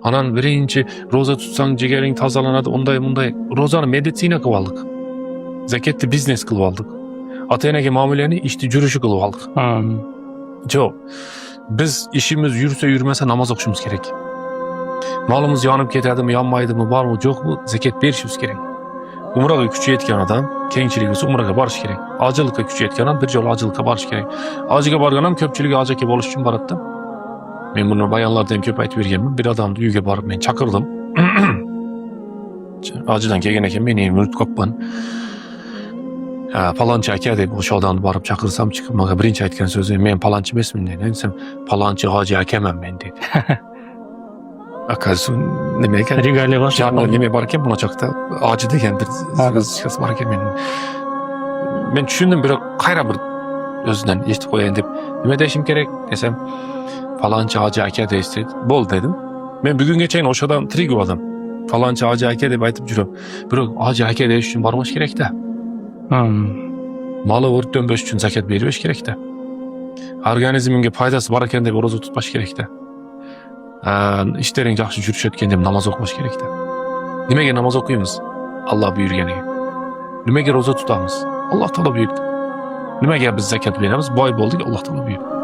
Anan birinci roza tutsan ciğerin tazalanadi, unday bunday. Rozani meditsina kılıp aldık. Zeketni biznes kılıp aldık. Ata-enaga muomalani ishni jurishi qilib oldik. Jo'q. Biz işimiz yursa yurmasa namoz o'qishimiz kerak. Molimiz yonib ketadimi, yonmaydimi, bormi, yo'qmi, zakat berishimiz kerak. Umraga kuchi yetgan odam, kengchilik bo'lsa umraga borish kerak. Ojilikka kuchi yetgan odam bir jo'la ojilikka borish kerak. Hojiga borgan ham ko'pchilik hoji aka bo'lish uchun boradi-da. Men buni bayonlarda ham ko'p aytib berganman. Bir odamni uyiga borib men chaqirdim. Hojidan kelgan ekan, men endi unutibman. Palonchi aka deb o'sha odamni borib chaqirsam chiqib menga birinchi aytgan so'zi men palonchi emasman dedi. Desam palonchi hoji akaman men dedi. Akasi nima ekan? Regaliya bor. Jami nima bor ekan bu chaqda? Hoji degan bir so'z bor ekan men tushundim, biroq qayra bir o'zidan eshitib qo'yayin deb nima deyishim kerak desam palonchi hoji aka deysiz. Bo'l dedim. Men bugungacha o'sha odam tirik odam. Palonchi hoji aka deb aytib yuraman. Biroq hoji aka deyish uchun bormoq kerak-da. Moli o'rtdan bo'sh uchun zakat berish kerak-da. Organizmingga foydasi bor ekan deb roza tutmash kerak-da. İşlerin yaxshi yurishayotgan deb namoz o'qish kerak-da. Nimaga namoz o'qiymiz? Alloh buyurganiga. Nimaga roza tutamiz? Alloh taolo buyurdi. Nimaga biz zakat beramiz? Boy bo'ldik, Alloh taolo buyurdi.